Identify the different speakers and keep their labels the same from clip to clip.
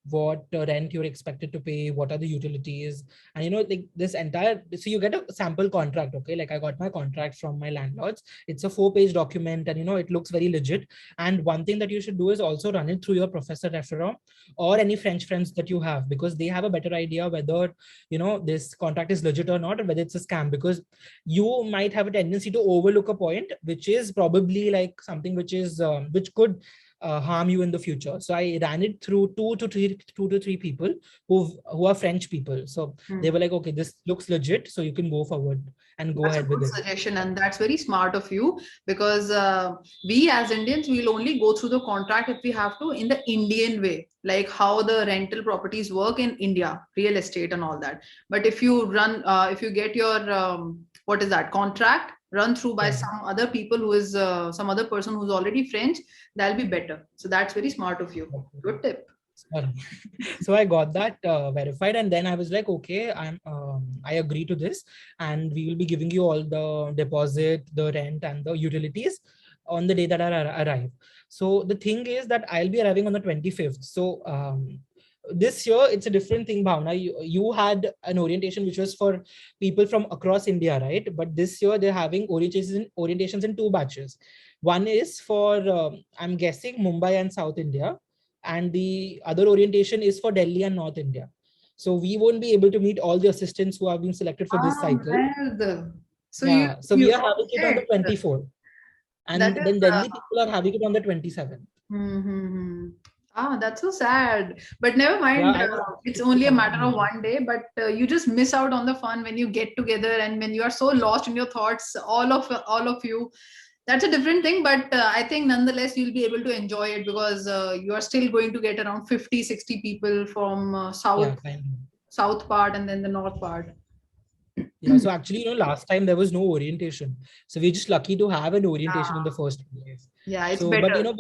Speaker 1: what rent you're expected to pay, what are the utilities, and like this entire, so you get a sample contract. Okay, like I got my contract from my landlords. It's a 4-page document, and it looks very legit. And one thing that you should do is also run it through your professor referral or any French friends that you have, because they have a better idea whether this contract is legit or not, or whether it's a scam. Because you might have a tendency to overlook a point which is probably like something which is which could harm you in the future. So I ran it through two to three people who are French people. So they were like, okay, this looks legit, so you can go forward and go
Speaker 2: That's a
Speaker 1: ahead with
Speaker 2: good
Speaker 1: it.
Speaker 2: suggestion, and that's very smart of you, because we as Indians will only go through the contract if we have to in the Indian way, like how the rental properties work in India, real estate and all that. But if you get your what is that contract run through by
Speaker 1: Yeah.
Speaker 2: some other people who is some other person who's already French, that'll be better. So that's very smart of you. Good tip.
Speaker 1: So I got that verified, and then I was like, okay, I agree to this, and we will be giving you all the deposit, the rent, and the utilities on the day that I arrive. So the thing is that I'll be arriving on the 25th. So this year it's a different thing, Bhavna. You had an orientation which was for people from across India, right? But this year they're having orientations in two batches. One is for I'm guessing Mumbai and South India, and the other orientation is for Delhi and North India. So we won't be able to meet all the assistants who have been selected for this
Speaker 2: Ah,
Speaker 1: cycle.
Speaker 2: well, so
Speaker 1: Yeah, so
Speaker 2: you
Speaker 1: we are having it on the
Speaker 2: okay.
Speaker 1: 24th,
Speaker 2: That
Speaker 1: and
Speaker 2: is
Speaker 1: then Delhi people are having it on the 27th.
Speaker 2: mm-hmm. Ah, that's so sad. But never
Speaker 1: Yeah,
Speaker 2: mind.
Speaker 1: I was
Speaker 2: It's
Speaker 1: actually
Speaker 2: only a matter of
Speaker 1: thinking.
Speaker 2: one day, but you just miss out on the fun when you get together and when you are so lost in your thoughts, all of you. That's a different thing, but I think nonetheless you'll be able to enjoy it, because you are still going to get around 50, 60 people from
Speaker 1: Yeah, kind of.
Speaker 2: south part and then the north part.
Speaker 1: Yeah, so actually, last time there was no orientation. So we're just lucky to have an orientation in the
Speaker 2: Ah,
Speaker 1: first place.
Speaker 2: yeah, it's
Speaker 1: So, but
Speaker 2: better.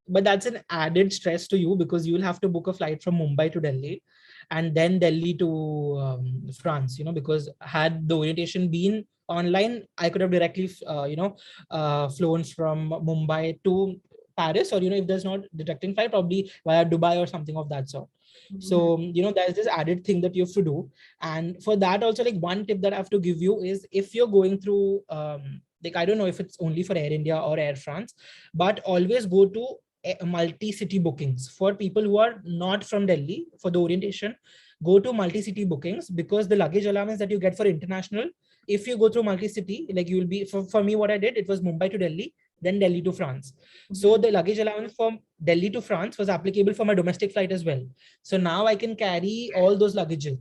Speaker 1: but that's an added stress to you, because you will have to book a flight from Mumbai to Delhi and then Delhi to France, because had the orientation been online, I could have directly, flown from Mumbai to Paris, or, if there's not detecting flight, probably via Dubai or something of that sort.
Speaker 2: Mhm.
Speaker 1: So, there's this added thing that you have to do. And for that also, like, one tip that I have to give you is, if you're going through like, I don't know if it's only for Air India or Air France, but always go to multi-city bookings. For people who are not from Delhi for the orientation, go to multi-city bookings, because the luggage allowance that you get for international, if you go through multi-city, like, you will be, for me, what I did, it was Mumbai to Delhi, then Delhi to France. So the luggage allowance from Delhi to France was applicable for my domestic flight as well. So now I can carry all those luggages.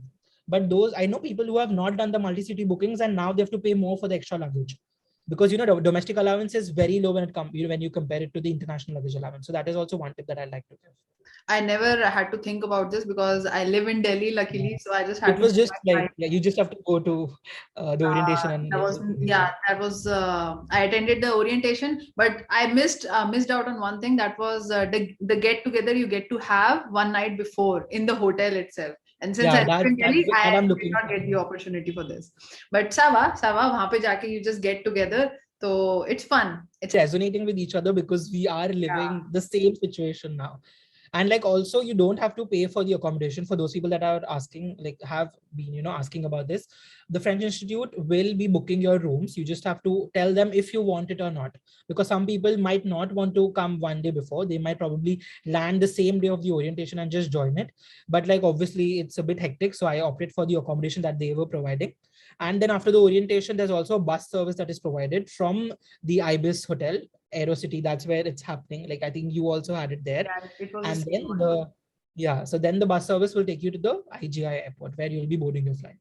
Speaker 1: But those, I know people who have not done the multi-city bookings, and now they have to pay more for the extra luggage, because the domestic allowance is very low when when you compare it to the international luggage allowance. So that is also one tip that I like to give.
Speaker 2: I never had to think about this because I live in Delhi,
Speaker 1: Yeah.
Speaker 2: luckily. So I just had
Speaker 1: It
Speaker 2: to
Speaker 1: was
Speaker 2: book
Speaker 1: just
Speaker 2: my
Speaker 1: like,
Speaker 2: flight.
Speaker 1: yeah, you just have to go to the orientation and
Speaker 2: That was
Speaker 1: everything is
Speaker 2: yeah,
Speaker 1: done.
Speaker 2: that was I attended the orientation, but I missed out on one thing. That was the get together you get to have one night before in the hotel itself. And since I
Speaker 1: Yeah,
Speaker 2: live in Delhi, I
Speaker 1: that I'm
Speaker 2: did
Speaker 1: looking
Speaker 2: not get the
Speaker 1: forward.
Speaker 2: opportunity for this. But Sawa, वहाँ पे जाके you just get together. So it's fun. It's
Speaker 1: Resonating with each other, because we are living the same situation now. And like, also, you don't have to pay for the accommodation. For those people that are asking, like, have been asking about this, the French Institute will be booking your rooms. You just have to tell them if you want it or not, because some people might not want to come one day before. They might probably land the same day of the orientation and just join it. But like, obviously it's a bit hectic, so I opted for the accommodation that they were providing. And then after the orientation, there's also a bus service that is provided from the Ibis Hotel, Aerocity. That's where it's happening. Like, I think you also had it there.
Speaker 2: yeah, it was the
Speaker 1: And
Speaker 2: same
Speaker 1: then
Speaker 2: one.
Speaker 1: so then the bus service will take you to the IGI airport, where you'll be boarding your flight.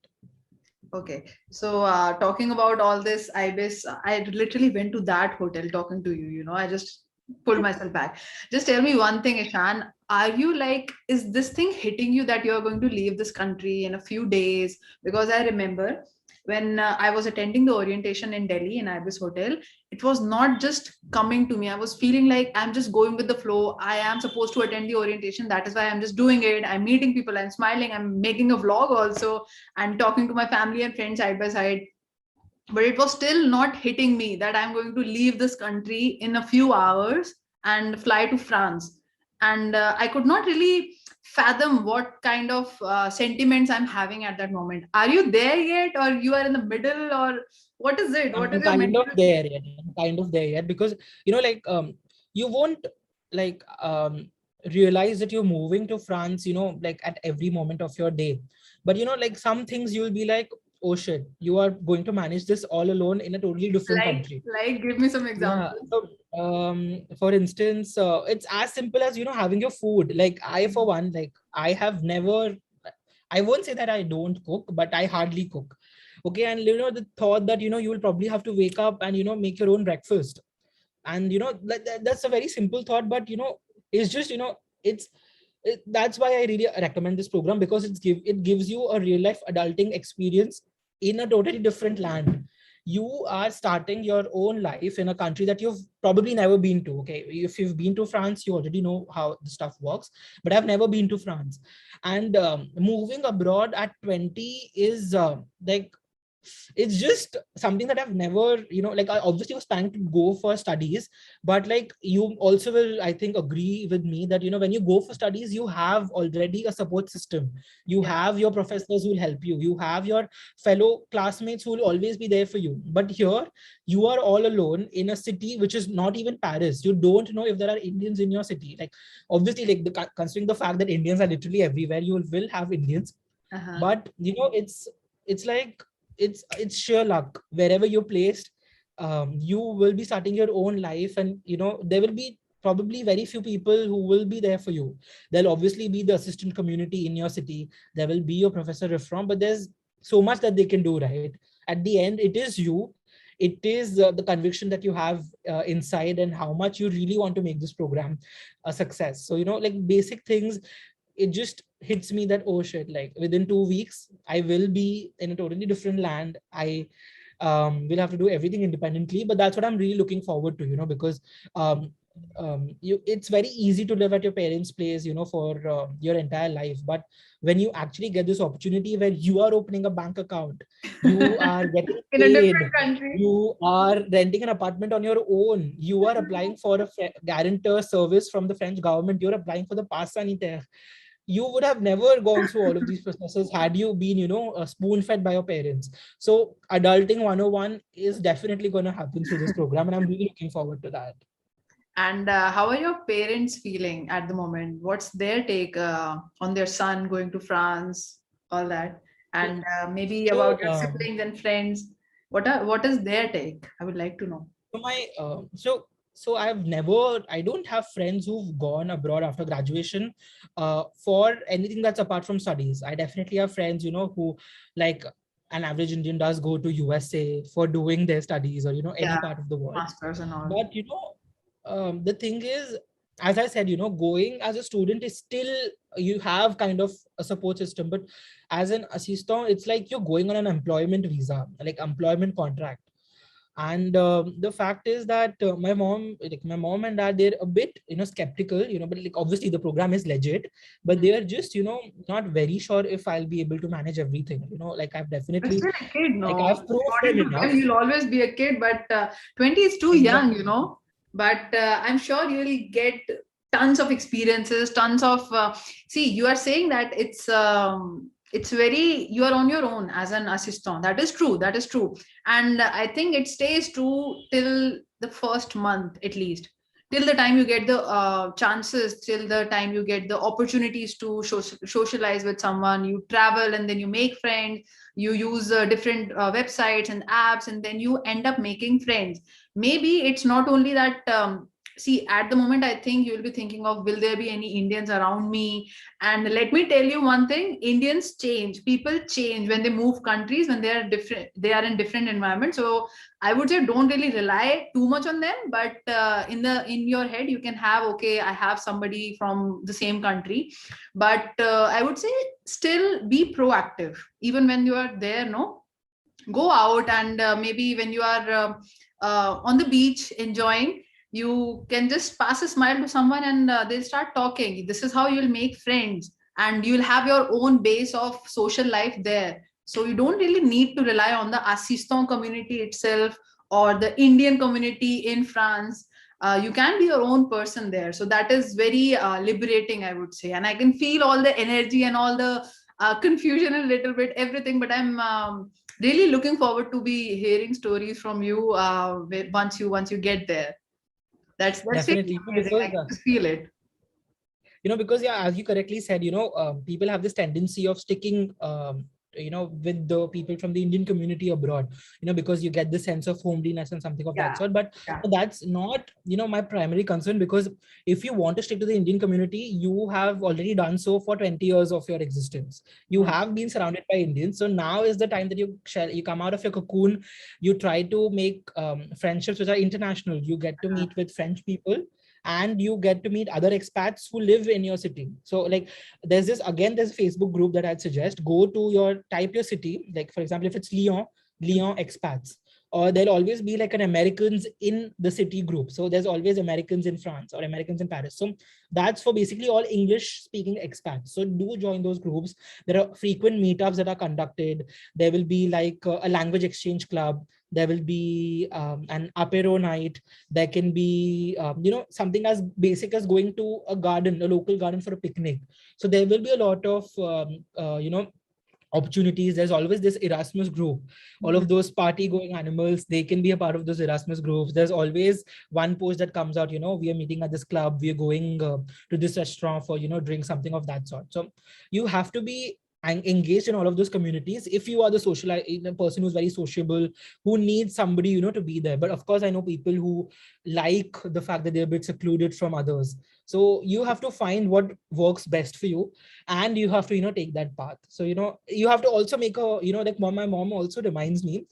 Speaker 2: Okay, so talking about all this IBIS, I literally went to that hotel talking to you. I just pulled myself back. Just tell me one thing, Ishan. Are you like, is this thing hitting you that you're going to leave this country in a few days? Because I remember when I was attending the orientation in Delhi in IBIS Hotel, it was not just coming to me. I was feeling like I'm just going with the flow. I am supposed to attend the orientation. That is why I'm just doing it. I'm meeting people. I'm smiling. I'm making a vlog also and talking to my family and friends side by side. But it was still not hitting me that I'm going to leave this country in a few hours and fly to France. and I could not really fathom what kind of sentiments I'm having at that moment. Are you there yet, or you are in the middle, or what is it? What is
Speaker 1: I'm
Speaker 2: your
Speaker 1: kind of
Speaker 2: mental?
Speaker 1: there yet. I'm kind of there yet, because like you won't like realize that you're moving to France, like at every moment of your day. But like some things you'll be like, oh shit, you are going to manage this all alone in a totally different country.
Speaker 2: Give me some
Speaker 1: Yeah.
Speaker 2: examples.
Speaker 1: So, for instance, it's as simple as having your food. Like I, for one, like I have never. I won't say that I don't cook, but I hardly cook. Okay, and the thought that you will probably have to wake up and make your own breakfast, and that's a very simple thought, but it's just that's why I really recommend this program, because it gives you a real life adulting experience in a totally different land. You are starting your own life in a country that you've probably never been to. Okay, if you've been to France, you already know how the stuff works, but I've never been to France. And moving abroad at 20 is like, it's just something that I've never, like I obviously was planning to go for studies, but like you also will, I think, agree with me that, when you go for studies, you have already a support system. You
Speaker 2: Yeah.
Speaker 1: have your professors who will help you. You have your fellow classmates who will always be there for you. But here, you are all alone in a city which is not even Paris. You don't know if there are Indians in your city. Like, obviously, like considering the fact that Indians are literally everywhere, you will have Indians.
Speaker 2: Uh-huh.
Speaker 1: But it's like it's sheer luck. Wherever you're placed, you will be starting your own life, and there will be probably very few people who will be there for you. There'll obviously be the assistant community in your city. There will be your professor from, but there's so much that they can do, right? At the end, it is you. It is the conviction that you have inside, and how much you really want to make this program a success. So like basic things, it just hits me that, oh shit, like within 2 weeks I will be in a totally different land. I will have to do everything independently, but that's what I'm really looking forward to, because um it's very easy to live at your parents' place, for your entire life. But when you actually get this opportunity where you are opening a bank account, you are getting
Speaker 2: In a
Speaker 1: paid,
Speaker 2: different country.
Speaker 1: you are renting an apartment on your own, you are applying for a guarantor service from the French government, you're applying for the pass sanitaire, you would have never gone through all of these processes had you been, spoon fed by your parents. So adulting 101 is definitely going to happen through this program, and I'm really looking forward to that.
Speaker 2: And how are your parents feeling at the moment? What's their take on their son going to France, all that,
Speaker 1: So,
Speaker 2: and maybe
Speaker 1: so,
Speaker 2: about your siblings and friends? What is their take? I would like to know.
Speaker 1: so my so I don't have friends who've gone abroad after graduation for anything that's apart from studies. I definitely have friends, who, like, an average Indian does go to USA for doing their studies, or any
Speaker 2: Yeah,
Speaker 1: part of the world.
Speaker 2: masters and all.
Speaker 1: But the thing is, as I said, going as a student is still, you have kind of a support system, but as an assistant, it's like you're going on an employment visa, like employment contract. And the fact is that my mom and dad, they're a bit skeptical, but like obviously the program is legit, but they are just not very sure if I'll be able to manage everything. Like I've
Speaker 2: You're
Speaker 1: definitely,
Speaker 2: still a kid,
Speaker 1: like
Speaker 2: no?
Speaker 1: I've proved them
Speaker 2: According to them,
Speaker 1: enough.
Speaker 2: you'll always be a kid, but 20 is too young,
Speaker 1: Exactly.
Speaker 2: But I'm sure you'll get tons of experiences, tons of. See, you are saying that it's very, you are on your own as an assistant. That is true. That is true. And I think it stays true till the first month at least. Till the time you get the chances, till the time you get the opportunities to socialize with someone, you travel and then you make friends, you use different websites and apps, and then you end up making friends. Maybe it's not only that. See, at the moment, I think you'll be thinking of, will there be any Indians around me? And let me tell you one thing: Indians change, people change when they move countries, when they are different, they are in different environments. So I would say don't really rely too much on them, but in your head you can have, okay, I have somebody from the same country, but I would say still be proactive even when you are there. No, go out, and maybe when you are on the beach enjoying, you can just pass a smile to someone, and they'll start talking. This is how you'll make friends, and you'll have your own base of social life there. So you don't really need to rely on the assistant community itself or the Indian community in France. you can be your own person there. So that is very liberating, I would say. And I can feel all the energy and all the confusion a little bit, everything. But I'm really looking forward to be hearing stories from you once you get there. That's really
Speaker 1: Definitely,
Speaker 2: amazing. I
Speaker 1: because
Speaker 2: can just feel it.
Speaker 1: because yeah, as you correctly said, people have this tendency of sticking with the people from the Indian community abroad, because you get the sense of homeliness and something of that
Speaker 2: Yeah,
Speaker 1: sort. But
Speaker 2: yeah.
Speaker 1: that's not my primary concern, because if you want to stick to the Indian community, you have already done so for 20 years of your existence. You have been surrounded by Indians, so now is the time that you come out of your cocoon. You try to make friendships which are international. You get to meet with French people, and you get to meet other expats who live in your city. So like there's a Facebook group that I'd suggest. Go to type your city, like for example, if it's Lyon expats, or there'll always be like an Americans in the city group. So there's always Americans in France or Americans in Paris. So that's for basically all English speaking expats. So do join those groups. There are frequent meetups that are conducted. There will be like a language exchange club. There will be an apero night. There can be something as basic as going to a local garden for a picnic. So there will be a lot of opportunities. There's always this Erasmus group. All of those party going animals, they can be a part of those Erasmus groups. There's always one post that comes out, we are meeting at this club, we are going to this restaurant for drink, something of that sort. So you have to be engaged in all of those communities if you are the person who's very sociable, who needs somebody to be there. But of course, I know people who like the fact that they're a bit secluded from others. So you have to find what works best for you, and you have to take that path. So you have to also make a like my mom also reminds me,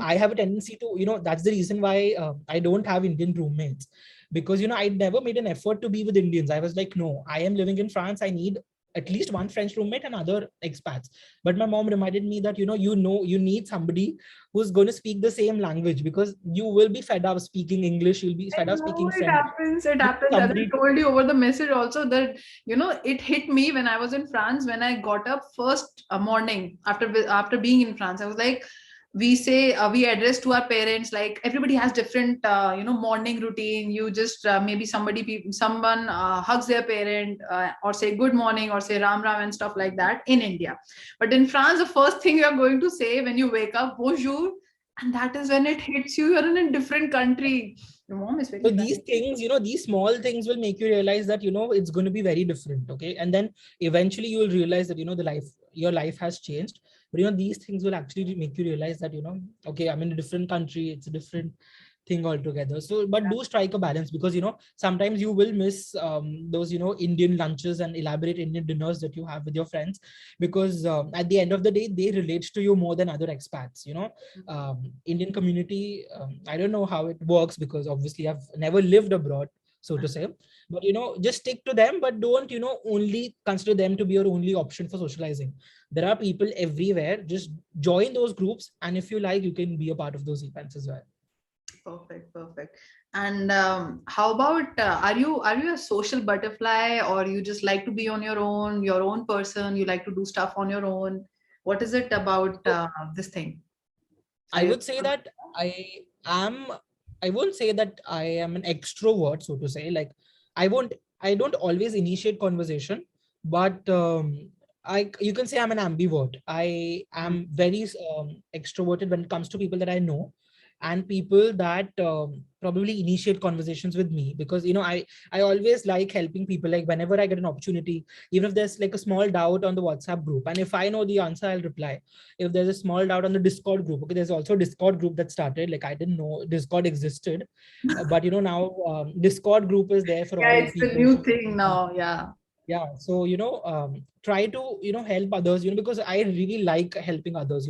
Speaker 1: I have a tendency to that's the reason why I don't have Indian roommates, because I never made an effort to be with Indians. I was like, no, I am living in France, I need at least one French roommate and other expats. But my mom reminded me that you need somebody who's going to speak the same language, because you will be fed up speaking English, you'll be
Speaker 2: I
Speaker 1: fed up
Speaker 2: know
Speaker 1: speaking
Speaker 2: it
Speaker 1: French.
Speaker 2: happens. It
Speaker 1: You need
Speaker 2: happens. As I
Speaker 1: somebody to,
Speaker 2: told you over the message also that it hit me when I was in France. When I got up first morning after being in France, I was like, we say we address to our parents, like everybody has different morning routine. You just maybe someone hugs their parent or say good morning or say ram ram and stuff like that in India. But in France, the first thing you're going to say when you wake up, bonjour. And that is when it hits you. You're in a different country. Your mom is very
Speaker 1: so
Speaker 2: nice.
Speaker 1: these things, these small things will make you realize that it's going to be very different. Okay, and then eventually you will realize that your life has changed. But these things will actually make you realize that okay, I'm in a different country, it's a different thing altogether. So but do strike a balance, because sometimes you will miss those Indian lunches and elaborate Indian dinners that you have with your friends, because at the end of the day they relate to you more than other expats. Indian community, I don't know how it works, because obviously I've never lived abroad, so to say. But just stick to them, but don't only consider them to be your only option for socializing. There are people everywhere. Just join those groups, and if you like, you can be a part of those events as well.
Speaker 2: Perfect, perfect. And how about are you a social butterfly, or you just like to be on your own person? You like to do stuff on your own? What is it about this thing? Are
Speaker 1: I
Speaker 2: you?
Speaker 1: would say that am, I won't say that I am an extrovert, so to say. Like I don't always initiate conversation, but you can say I'm an ambivert. I am very extroverted when it comes to people that I know, and people that probably initiate conversations with me, because I always like helping people. Like whenever I get an opportunity, even if there's like a small doubt on the WhatsApp group, and if I know the answer, I'll reply. If there's a small doubt on the Discord group, okay, there's also a Discord group that started, like I didn't know Discord existed. But now Discord group is there for
Speaker 2: Yeah,
Speaker 1: all
Speaker 2: it's the
Speaker 1: people.
Speaker 2: new thing now. Yeah.
Speaker 1: Yeah, so try to help others, because I really like helping others.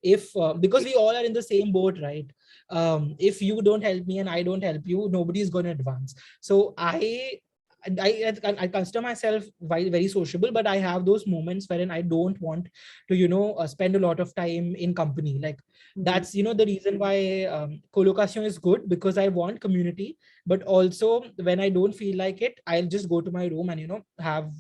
Speaker 1: If because we all are in the same boat, right? If you don't help me and I don't help you, nobody's going to advance. So I consider myself very sociable, but I have those moments wherein I don't want to spend a lot of time in company. Like that's the reason why colocation is good, because I want community. But also when I don't feel like it, I'll just go to my room and have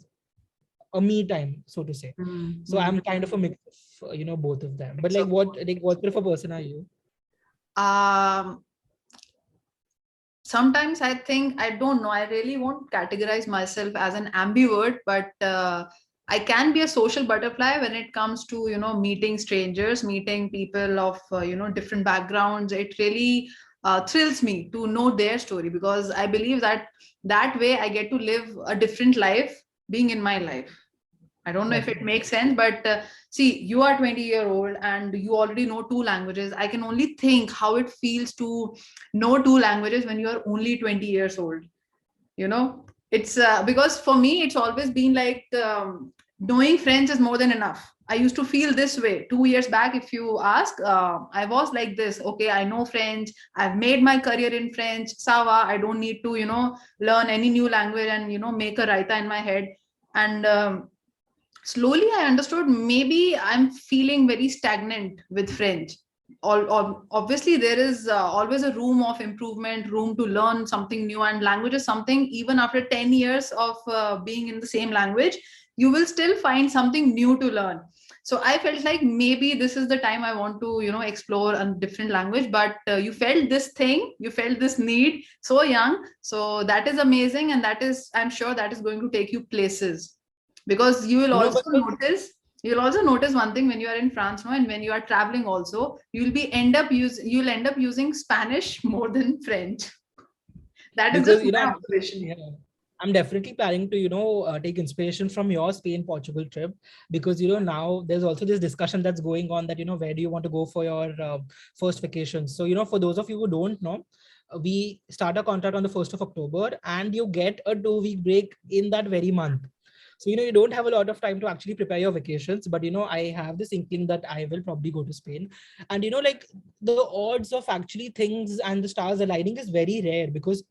Speaker 1: a me time, so to say. So
Speaker 2: Mm-hmm.
Speaker 1: I'm kind of a mix of both of them. But
Speaker 2: So,
Speaker 1: what sort of a person are you?
Speaker 2: um, sometimes I think, I don't know, I really won't categorize myself as an ambivert, but I can be a social butterfly when it comes to, you know, meeting strangers, meeting people of, you know, different backgrounds. It really thrills me to know their story, because I believe that that way I get to live a different life being in my life. I don't know if it
Speaker 1: Definitely.
Speaker 2: makes sense, but see, you are 20-year-old and you already know two languages. I can only think how it feels to know two languages when you are only 20 years old. You know, it's because for me, it's always been like knowing French is more than enough. I used to feel this way 2 years back. If you ask, I was like this. Okay, I know French. I've made my career in French. Sava, I don't need to, you know, learn any new language and, you know, make a raita in my head. And slowly I understood maybe I'm feeling very stagnant with French. Obviously there is always a room of improvement, room to learn something new, and language is something, even after 10 years of being in the same language, you will still find something new to learn. So I felt like maybe this is the time I want to, you know, explore a different language. But you felt this thing, you felt this need so young, so that is amazing, and that is, I'm sure that is going to take you places, because you will
Speaker 1: You know,
Speaker 2: also
Speaker 1: because
Speaker 2: notice, you'll also notice one thing when you are in France, no, and when you are traveling also, you'll end up using Spanish more than French. That is just
Speaker 1: you know,
Speaker 2: my observation.
Speaker 1: yeah, I'm definitely planning to, take inspiration from your Spain Portugal trip, because now there's also this discussion that's going on that where do you want to go for your first vacation. So for those of you who don't know, we start a contract on the 1st of October, and you get a 2-week break in that very month. So you don't have a lot of time to actually prepare your vacations, but I have this inkling that I will probably go to Spain. And like the odds of actually things and the stars aligning is very rare, because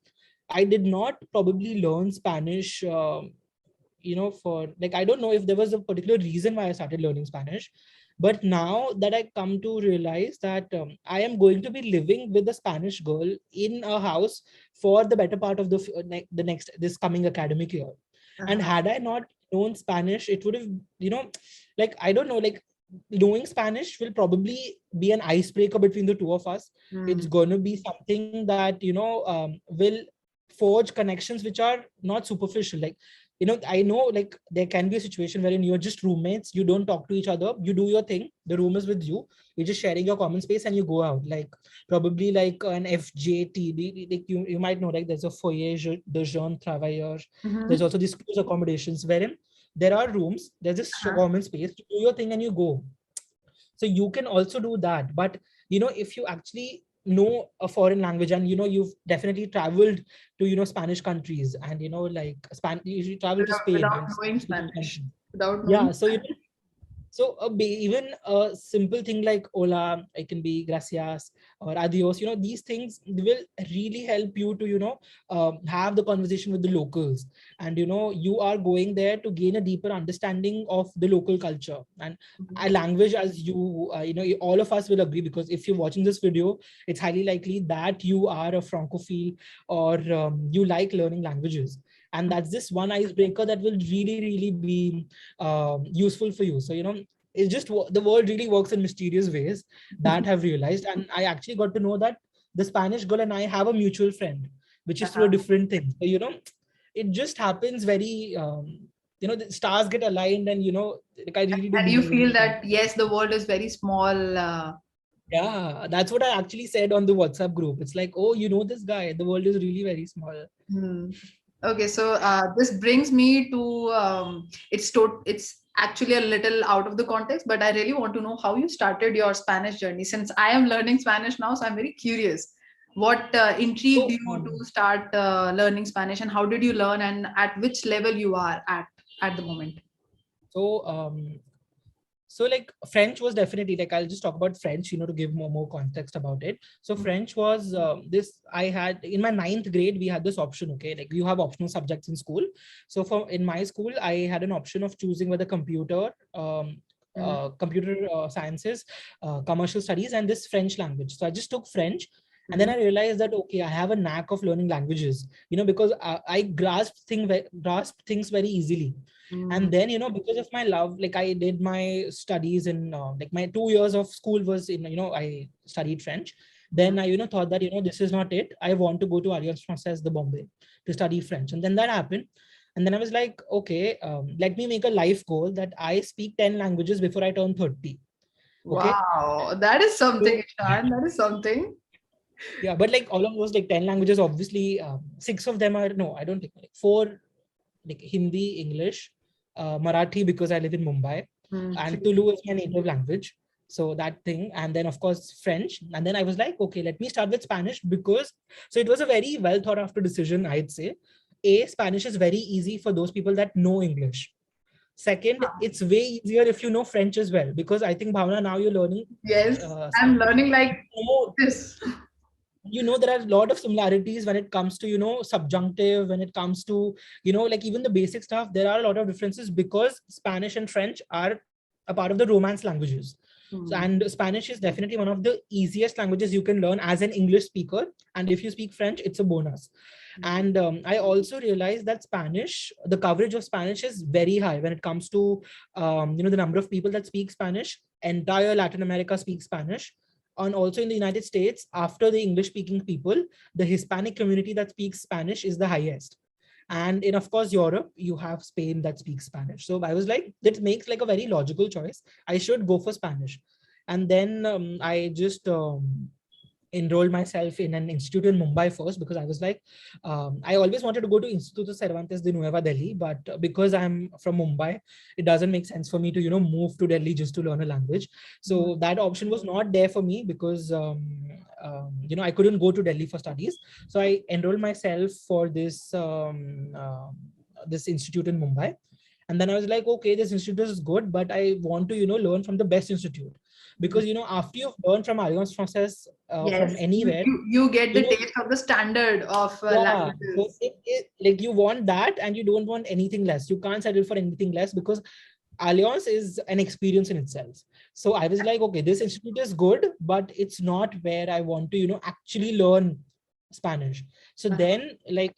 Speaker 1: I did not probably learn Spanish, for like, I don't know if there was a particular reason why I started learning Spanish. But now that I come to realize that I am going to be living with a Spanish girl in a house for the better part of the next, this coming academic year. And
Speaker 2: Uh-huh.
Speaker 1: had I not known Spanish, it would have, like, I don't know, like, knowing Spanish will probably be an icebreaker between the two of us. It's
Speaker 2: Hmm.
Speaker 1: going to be something that, will forge connections which are not superficial. Like, I know, like, there can be a situation wherein you're just roommates, you don't talk to each other, you do your thing, the room is with you, you're just sharing your common space, and you go out, like probably like an FJT, like you might know, like there's a foyer de jeunes travailleurs. There's
Speaker 2: Mhm.
Speaker 1: also these cruise accommodations wherein there are rooms, there's this
Speaker 2: Uh-huh.
Speaker 1: common space to do your thing and you go. So you can also do that. But if you actually know a foreign language, and you've definitely traveled to Spanish countries, and like you travel to Spain
Speaker 2: Without
Speaker 1: and
Speaker 2: knowing
Speaker 1: different
Speaker 2: Spanish.
Speaker 1: countries.
Speaker 2: Without knowing
Speaker 1: Yeah, so
Speaker 2: Spanish.
Speaker 1: so even a simple thing like hola, it can be gracias or adios. These things will really help you to have the conversation with the locals, and you are going there to gain a deeper understanding of the local culture and a language, as all of us will agree, because if you're watching this video, it's highly likely that you are a francophile, or you like learning languages, and that's this one icebreaker that will really really be useful for you. So it's just the world really works in mysterious ways that I've realized. And I actually got to know that the Spanish girl and I have a mutual friend, which is through a
Speaker 2: Uh-huh.
Speaker 1: different thing. So it just happens very the stars get aligned, and like, I really do
Speaker 2: And you
Speaker 1: believe in
Speaker 2: feel
Speaker 1: it.
Speaker 2: that yes, the world is very small.
Speaker 1: Yeah, that's what I actually said on the WhatsApp group. It's like, oh, this guy, the world is really very small.
Speaker 2: Hmm. Okay, so this brings me to it's actually a little out of the context, but I really want to know how you started your Spanish journey. Since I am learning Spanish now, so I'm very curious. What intrigued
Speaker 1: So
Speaker 2: you to start learning Spanish, and how did you learn, and at which level you are at the moment?
Speaker 1: so so like French was definitely, like, I'll just talk about French, to give more context about it. So French was this, I had in my ninth grade, we had this option. Okay, like you have optional subjects in school. So for in my school, I had an option of choosing whether
Speaker 2: Mhm.
Speaker 1: computer sciences, commercial studies, and this French language. So I just took French. And then
Speaker 2: Mhm.
Speaker 1: I realized that, okay, I have a knack of learning languages, because I grasp things very easily. And
Speaker 2: Mhm.
Speaker 1: then because of my love, like I did my studies in like my 2 years of school was in I studied French. Then I thought that this is not it. I want to go to Alliance Française de Bombay to study French. And then that happened. And then I was like, okay, let me make a life goal that I speak 10 languages before I turn 30. Okay.
Speaker 2: Wow, that is something,
Speaker 1: So,
Speaker 2: Ishan. That is something.
Speaker 1: yeah, but like all of those like 10 languages, obviously, six of them are, no, I don't think, like four, like Hindi, English, Marathi, because I live in Mumbai, and Tulu is my native language. So that thing, and then of course French. And then I was like, okay, let me start with Spanish, because so it was a very well thought after decision, I'd say. Spanish is very easy for those people that know English. Second, it's way easier if you know French as well, because I think, Bhavna, now you're learning
Speaker 2: Yes, I'm
Speaker 1: Spanish.
Speaker 2: learning like
Speaker 1: So,
Speaker 2: this.
Speaker 1: there are a lot of similarities when it comes to subjunctive, when it comes to like even the basic stuff. There are a lot of differences because Spanish and French are a part of the Romance languages. So, and Spanish is definitely one of the easiest languages you can learn as an English speaker, and if you speak French, it's a bonus. And I also realized that Spanish, the coverage of Spanish is very high when it comes to the number of people that speak Spanish. Entire Latin America speaks Spanish. And also in the United States, after the English speaking people, the Hispanic community that speaks Spanish is the highest. And in, of course, Europe, you have Spain that speaks Spanish. So I was like, that makes like a very logical choice. I should go for Spanish. And then I just enrolled myself in an institute in Mumbai first, because I was like, I always wanted to go to Instituto Cervantes de Nueva Delhi, but because I'm from Mumbai, it doesn't make sense for me to, move to Delhi just to learn a language. So that option was not there for me, because, I couldn't go to Delhi for studies. So I enrolled myself for this institute in Mumbai. And then I was like, okay, this institute is good, but I want to, learn from the best institute. Because, after you've learned from Alliance Française, from
Speaker 2: Yes,
Speaker 1: anywhere,
Speaker 2: you get
Speaker 1: you
Speaker 2: the
Speaker 1: know,
Speaker 2: taste of the standard of
Speaker 1: yeah, so
Speaker 2: languages.
Speaker 1: like you want that and you don't want anything less. You can't settle for anything less, because Alliance is an experience in itself. So I was like, okay, this institute is good, but it's not where I want to, actually learn Spanish. So then, like,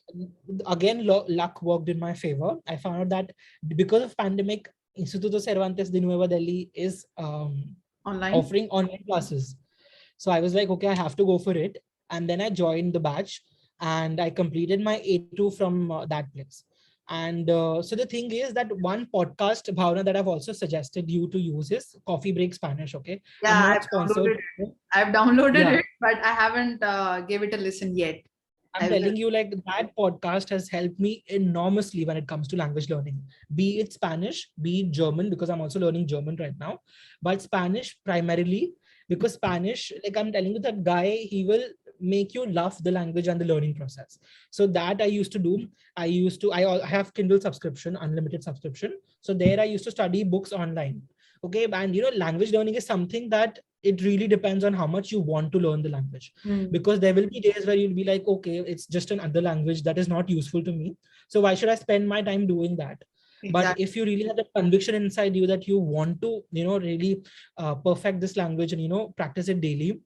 Speaker 1: again, luck worked in my favor. I found out that because of pandemic, Instituto Cervantes de Nueva Delhi is
Speaker 2: Online.
Speaker 1: offering online classes. So I was like, okay, I have to go for it. And then I joined the batch and I completed my A2 from that place. And so the thing is that one podcast, Bhavna, that I've also suggested you to use is Coffee Break Spanish. Okay. I'm
Speaker 2: Yeah,
Speaker 1: not
Speaker 2: I've
Speaker 1: sponsored.
Speaker 2: downloaded it. I've downloaded
Speaker 1: Yeah.
Speaker 2: it, but I haven't gave it a listen yet.
Speaker 1: I'm telling you, like that podcast has helped me enormously when it comes to language learning, be it Spanish, be it German, because I'm also learning German right now, but Spanish primarily, because Spanish, like I'm telling you, that guy, he will make you love the language and the learning process. So that I used to do. I have Kindle subscription, unlimited subscription. So there I used to study books online. Okay. And language learning is something that it really depends on how much you want to learn the language, because there will be days where you'll be like, okay, it's just another language that is not useful to me, so why should I spend my time doing that? But
Speaker 2: Exactly.
Speaker 1: if you really have the conviction inside you that you want to really perfect this language and practice it daily,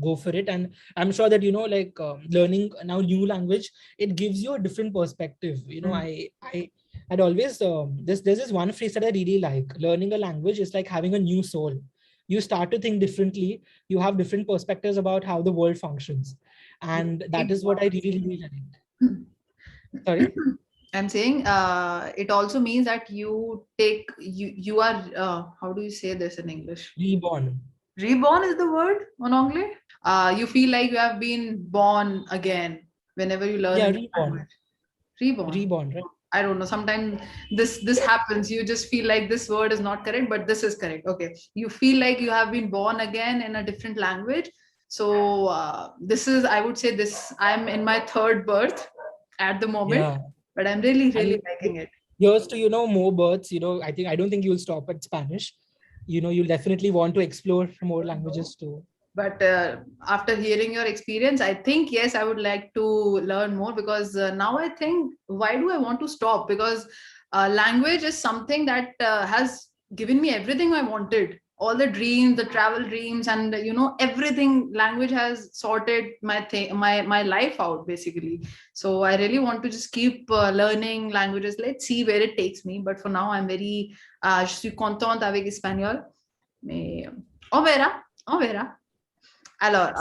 Speaker 1: go for it. And I'm sure that like learning now new language, it gives you a different perspective. I'd always there's this one phrase that I really like: learning a language is like having a new soul. You start to think differently, you have different perspectives about how the world functions, and that is what I really really like. Sorry.
Speaker 2: I'm saying it also means that you are how do you say this in English?
Speaker 1: Reborn.
Speaker 2: Reborn is the word on Anglais. You feel like you have been born again whenever you learn
Speaker 1: Yeah,
Speaker 2: a new
Speaker 1: reborn.
Speaker 2: language. Reborn.
Speaker 1: Reborn, right?
Speaker 2: I don't know. Sometimes this happens. You just feel like this word is not correct, but this is correct. Okay. You feel like you have been born again in a different language. So this is, I would say, this. I'm in my third birth at the moment,
Speaker 1: Yeah.
Speaker 2: but I'm really,
Speaker 1: And
Speaker 2: really liking it.
Speaker 1: here's to more births. I don't think you'll stop at Spanish. You'll definitely want to explore more languages too.
Speaker 2: But after hearing your experience, I think yes, I would like to learn more, because now I think, why do I want to stop? Because language is something that has given me everything I wanted, all the dreams, the travel dreams, and everything. Language has sorted my life out basically. So I really want to just keep learning languages. Let's see where it takes me, but for now I'm very je suis contente avec espagnol. Mais on verra. Alors,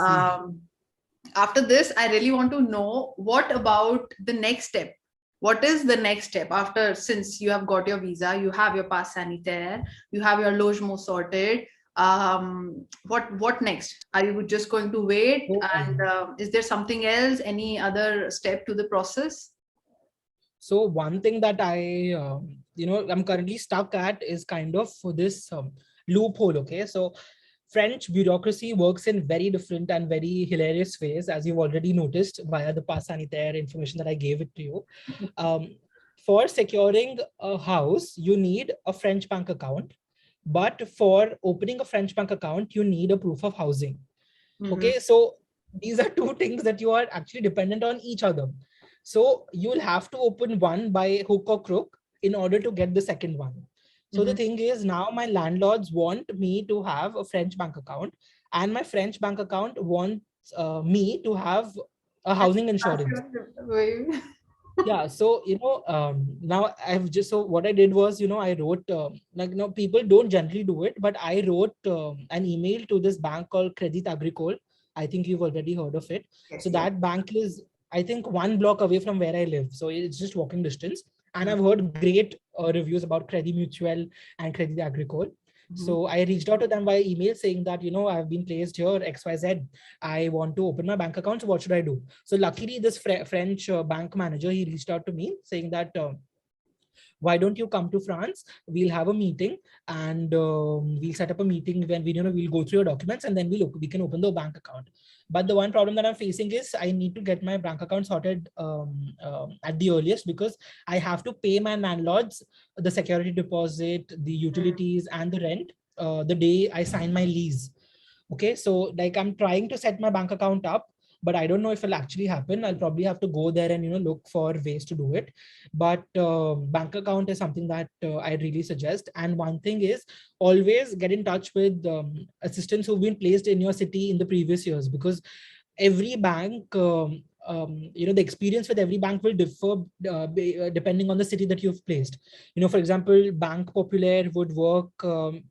Speaker 2: after this, I really want to know what about the next step. What is the next step after, since you have got your visa, you have your pass sanitaire, you have your logement sorted? What next? Are you just going to wait?
Speaker 1: So,
Speaker 2: And is there something else? Any other step to the process?
Speaker 1: so one thing that I'm currently stuck at is kind of for this loophole. Okay, so French bureaucracy works in very different and very hilarious ways, as you've already noticed via the pass sanitaire information that I gave it to you. For securing a house, you need a French bank account, but for opening a French bank account, you need a proof of housing. Okay, so these are two things that you are actually dependent on each other. So you'll have to open one by hook or crook in order to get the second one. So the thing is, now my landlords want me to have a French bank account, and my French bank account wants me to have a housing insurance. Yeah, so now I've just, so what I did was, I wrote people don't generally do it, but I wrote an email to this bank called Crédit Agricole. I think you've already heard of it.
Speaker 2: Yes,
Speaker 1: So
Speaker 2: yes.
Speaker 1: that bank is, I think, 1 block away from where I live, so it's just walking distance. And I've heard great reviews about Crédit Mutuel and Crédit Agricole. So I reached out to them via email saying that, I've been placed here, XYZ. I want to open my bank account. So what should I do? So luckily, this French bank manager, he reached out to me saying that, why don't you come to France? We'll have a meeting, and we'll set up a meeting when we'll go through your documents, and then we can open the bank account. But the one problem that I'm facing is I need to get my bank account sorted at the earliest, because I have to pay my landlords the security deposit, the utilities, and the rent the day I sign my lease. Okay, so like I'm trying to set my bank account up, but I don't know if it'll actually happen. I'll probably have to go there and look for ways to do it. But bank account is something that I really suggest. And one thing is, always get in touch with assistants who've been placed in your city in the previous years, because every bank, the experience with every bank will differ depending on the city that you've placed. For example, Bank Populaire would work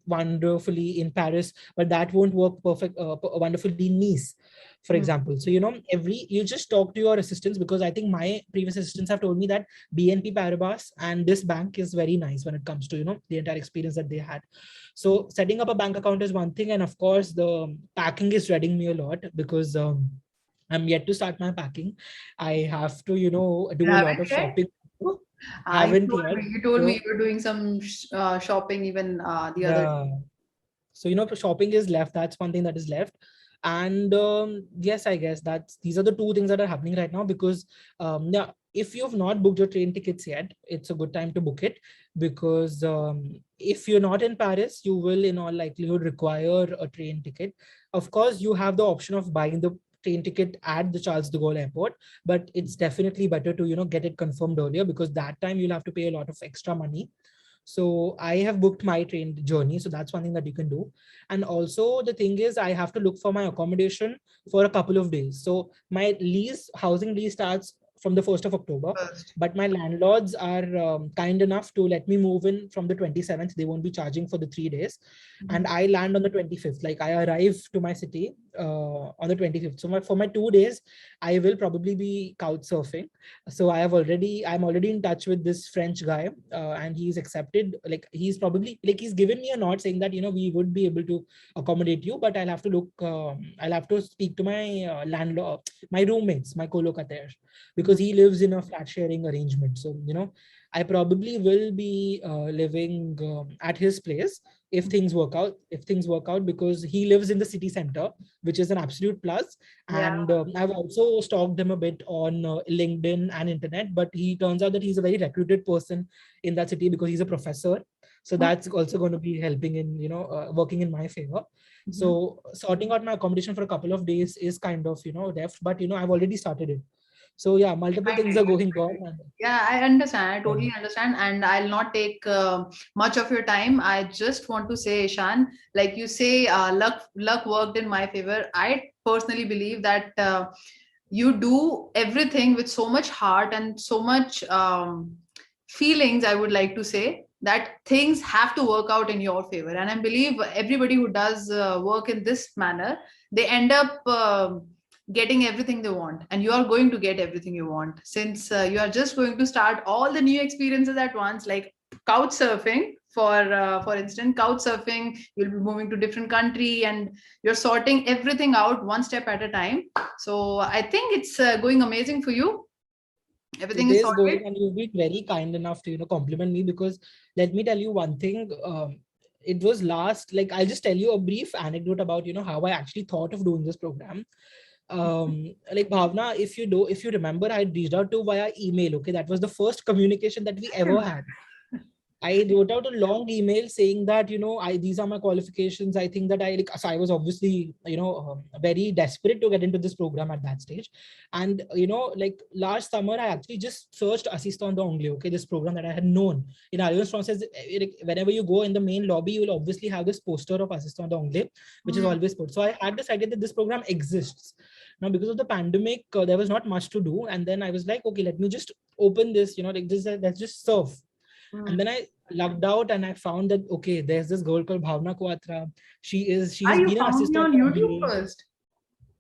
Speaker 1: wonderfully in Paris, but that won't work wonderfully in Nice, for example. So you just talk to your assistants, because I think my previous assistants have told me that BNP Paribas and this bank is very nice when it comes to the entire experience that they had. So setting up a bank account is one thing, and of course the packing is dreading me a lot, because I'm yet to start my packing. I have to do a lot of shopping. Haven't yet.
Speaker 2: You told me you were doing some shopping even the other day.
Speaker 1: So shopping is left. That's one thing that is left. And yes, I guess these are the two things that are happening right now, because if you've not booked your train tickets yet, it's a good time to book it, because if you're not in Paris, you will in all likelihood require a train ticket. Of course, you have the option of buying the train ticket at the Charles de Gaulle airport, but it's definitely better to get it confirmed earlier, because that time you'll have to pay a lot of extra money. So I have booked my train journey. So that's one thing that you can do. And also the thing is, I have to look for my accommodation for a couple of days. So my housing lease starts from the 1st of October, but my landlords are kind enough to let me move in from the 27th. They won't be charging for the 3 days. And I land on the 25th. Like I arrive to my city on the 25th. So for my 2 days, I will probably be couch surfing. So I'm already in touch with this French guy, and he's accepted. Like he's given me a nod saying that we would be able to accommodate you, but I'll have to look. I'll have to speak to my landlord, my roommates, my colocataires, because he lives in a flat sharing arrangement. So I probably will be living at his place if things work out, because he lives in the city center, which is an absolute plus. And I've also stalked him a bit on LinkedIn and internet, but he turns out that he's a very reputed person in that city, because he's a professor. So that's also going to be helping in working in my favor. So sorting out my accommodation for a couple of days is kind of left, but I've already started it. So yeah, multiple things are going on.
Speaker 2: Yeah, I understand. I totally understand. And I'll not take much of your time. I just want to say, Ishan, like you say, luck worked in my favor. I personally believe that you do everything with so much heart and so much feelings, I would like to say. that things have to work out in your favor. And I believe everybody who does work in this manner, they end up getting everything they want, and you are going to get everything you want, since you are just going to start all the new experiences at once, like couch surfing. For instance, couch surfing, you'll be moving to different country and you're sorting everything out one step at a time. So I think it's going amazing for you. Everything
Speaker 1: It
Speaker 2: is
Speaker 1: is
Speaker 2: sorted.
Speaker 1: going, and you've been very kind enough to, compliment me, because let me tell you one thing. It was last, like, I'll just tell you a brief anecdote about, how I actually thought of doing this program. Like, Bhavna, if you remember, I reached out to via email. Okay, that was the first communication that we ever had. I wrote out a long email saying that, these are my qualifications. I think that so I was obviously, very desperate to get into this program at that stage. And, like last summer, I actually just searched Assistant d'Anglais, okay, this program that I had known. In Alliance Française, whenever you go in the main lobby, you will obviously have this poster of Assistant d'Anglais, which is always put. So I had decided that this program exists. Now, because of the pandemic, there was not much to do. And then I was like, okay, let me just open this, like this, let's just surf. And then I lucked out and I found that, okay, there's this girl called Bhavna Quatra. She's
Speaker 2: You
Speaker 1: been an
Speaker 2: found me
Speaker 1: assistant
Speaker 2: on
Speaker 1: on
Speaker 2: YouTube
Speaker 1: Glee.
Speaker 2: first.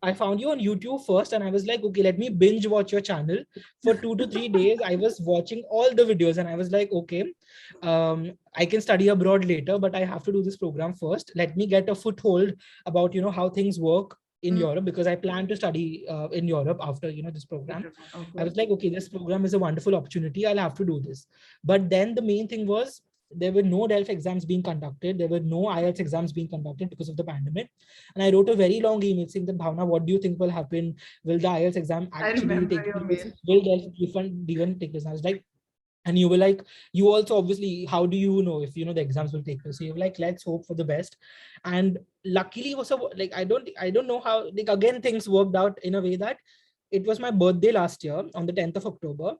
Speaker 1: I found you on YouTube first, and I was like, okay, let me binge watch your channel for 2 to 3 days. I was watching all the videos and I was like, okay, I can study abroad later, but I have to do this program first. Let me get a foothold about, how things work in Europe, because I plan to study in Europe after, this program. I was like, okay, this program is a wonderful opportunity. I'll have to do this. But then the main thing was, there were no DELF exams being conducted. There were no IELTS exams being conducted because of the pandemic. And I wrote a very long email saying that, Bhavna, what do you think will happen? Will the IELTS exam
Speaker 2: I
Speaker 1: actually
Speaker 2: remember
Speaker 1: take
Speaker 2: your
Speaker 1: place?
Speaker 2: mail.
Speaker 1: Will DELF refund even take place? And I was like, and you were like, you also obviously, how do you know if the exams will take place? So you're like, let's hope for the best. And luckily, was like, I don't know how, like, again, things worked out in a way that it was my birthday last year on the 10th of October.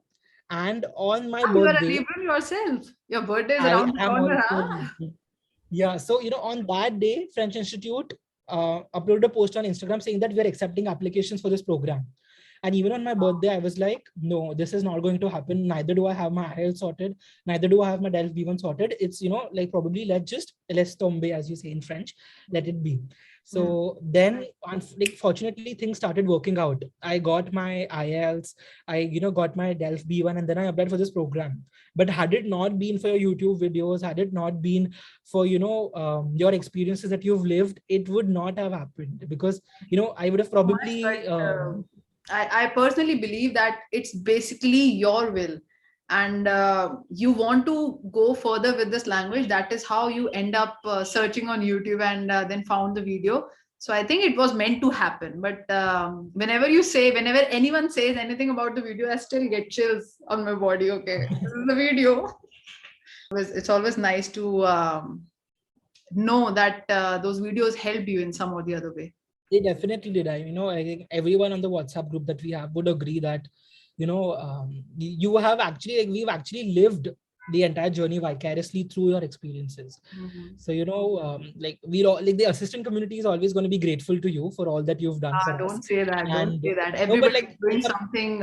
Speaker 1: And on my
Speaker 2: You are a
Speaker 1: birthday,
Speaker 2: Libran yourself. Your birthday is
Speaker 1: I
Speaker 2: around the
Speaker 1: am
Speaker 2: corner,
Speaker 1: also,
Speaker 2: huh?
Speaker 1: yeah. So, on that day, French Institute uploaded a post on Instagram saying that we are accepting applications for this program. And even on my birthday, I was like, no, this is not going to happen. Neither do I have my IELTS sorted. Neither do I have my DELF B1 sorted. It's, like, probably laisse tomber, as you say in French, let it be. So then, like, fortunately, things started working out. I got my IELTS, I, got my DELF B1, and then I applied for this program. But had it not been for your YouTube videos, had it not been for, your experiences that you've lived, it would not have happened, because, I would have
Speaker 2: Much,
Speaker 1: probably,
Speaker 2: but I personally believe that it's basically your will, and you want to go further with this language. That is how you end up searching on YouTube and then found the video. So I think it was meant to happen. But whenever anyone says anything about the video, I still get chills on my body. Okay, this is the video. It's always nice to know that those videos helped you in some or the other way.
Speaker 1: they definitely did. I think everyone on the WhatsApp group that we have would agree that, you have actually, like, we've actually lived the entire journey vicariously through your experiences. So, like, we all, like, the assistant community is always going to be grateful to you for all that you've done for us.
Speaker 2: Don't say that. Don't
Speaker 1: And
Speaker 2: say that.
Speaker 1: no, but
Speaker 2: Everybody is
Speaker 1: like,
Speaker 2: doing something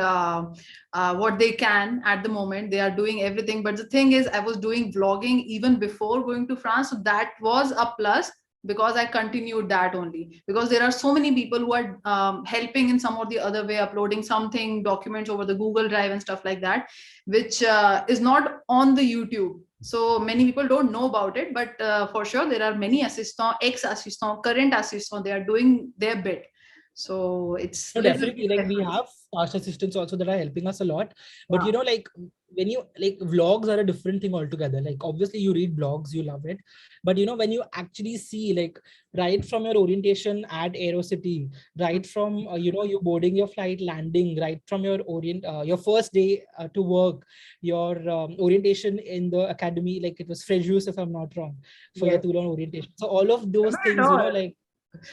Speaker 2: what they can at the moment. They are doing everything. But the thing is, I was doing vlogging even before going to France. So that was a plus, because I continued that only. Because there are so many people who are helping in some or the other way, uploading something, documents over the Google Drive and stuff like that, which is not on the YouTube. So many people don't know about it, but for sure there are many assistants, ex-assistants, current assistants. They are doing their bit. So it's
Speaker 1: no,
Speaker 2: little
Speaker 1: definitely, like, we have fast assistants also that are helping us a lot. But,
Speaker 2: yeah.
Speaker 1: like, when you, like, vlogs are a different thing altogether. Like, obviously you read blogs, you love it, but, when you actually see, like, right from your orientation at Aerocity, right from you boarding your flight, landing, right from your first day to work, your orientation in the academy, like, it was Frejus, if I'm not wrong, for your
Speaker 2: Yes.
Speaker 1: Toulon orientation. So all of those
Speaker 2: Not at
Speaker 1: things,
Speaker 2: all.
Speaker 1: like,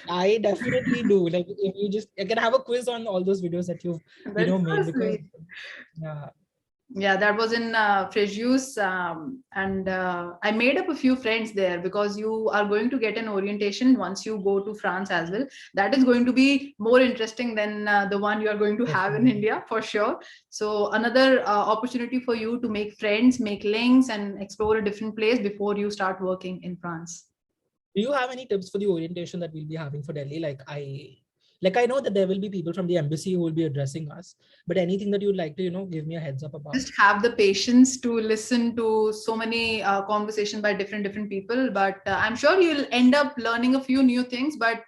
Speaker 1: I definitely do. Like, if you just, I can have a quiz on all those videos that you've,
Speaker 2: That's so
Speaker 1: made, because,
Speaker 2: sweet.
Speaker 1: yeah.
Speaker 2: Yeah, that was in Frejus, and I made up a few friends there, because you are going to get an orientation once you go to France as well. That is going to be more interesting than the one you are going to have in
Speaker 1: Definitely.
Speaker 2: India, for sure. So another opportunity for you to make friends, make links, and explore a different place before you start working in France.
Speaker 1: Do you have any tips for the orientation that we'll be having for Delhi? Like I know that there will be people from the embassy who will be addressing us, but anything that you'd like to, give me a heads up about?
Speaker 2: Just have the patience to listen to so many conversations by different people, but I'm sure you'll end up learning a few new things. But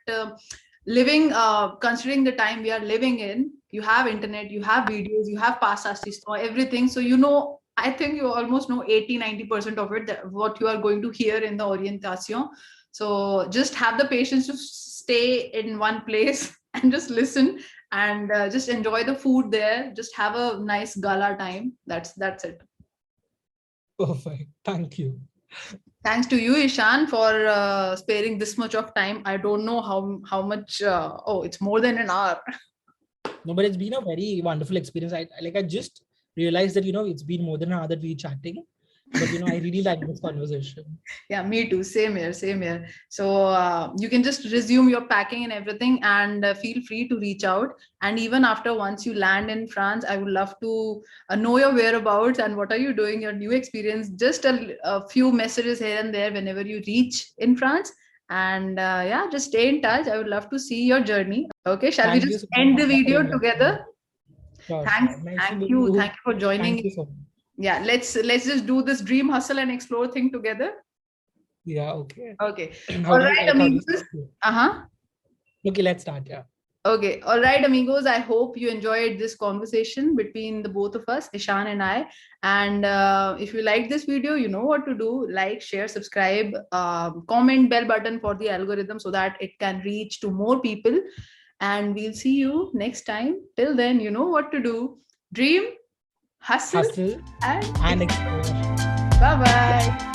Speaker 2: living considering the time we are living in, you have internet, you have videos, you have pass assist, everything, so I think you almost know 80-90% of it, what you are going to hear in the orientation. So just have the patience to stay in one place and just listen, and just enjoy the food there, just have a nice gala time. That's it.
Speaker 1: Perfect. Thank you.
Speaker 2: Thanks to you, Ishan, for sparing this much of time. I don't know how much. Oh, it's more than an hour.
Speaker 1: No, but it's been a very wonderful experience. I just realized that, it's been more than an hour that we're chatting, but, I really like this conversation.
Speaker 2: Yeah, me too. Same here, same here. So you can just resume your packing and everything, and feel free to reach out. And even after, once you land in France, I would love to know your whereabouts and what are you doing, your new experience. Just a few messages here and there whenever you reach in France. And yeah, just stay in touch. I would love to see your journey. Okay, shall we
Speaker 1: Thank you
Speaker 2: just
Speaker 1: so
Speaker 2: end the
Speaker 1: much for
Speaker 2: video
Speaker 1: inviting me.
Speaker 2: together?
Speaker 1: Sure,
Speaker 2: Thanks,
Speaker 1: sure. Nice to
Speaker 2: thank
Speaker 1: meet
Speaker 2: you,
Speaker 1: you.
Speaker 2: thank you for joining.
Speaker 1: Thank you so much.
Speaker 2: Yeah, let's just do this dream hustle and explore thing together.
Speaker 1: Yeah, okay.
Speaker 2: Okay.
Speaker 1: How
Speaker 2: All
Speaker 1: do you
Speaker 2: right,
Speaker 1: like how do you
Speaker 2: amigos.
Speaker 1: start?
Speaker 2: Uh-huh.
Speaker 1: Okay, let's start. Yeah.
Speaker 2: Okay. All right, amigos. I hope you enjoyed this conversation between the both of us, Ishan and I. And if you like this video, you know what to do. Like, share, subscribe, comment, bell button for the algorithm so that it can reach to more people. And we'll see you next time. Till then, you know what to do. Dream, hustle,
Speaker 1: Hustle
Speaker 2: and
Speaker 1: and explore.
Speaker 2: bye-bye.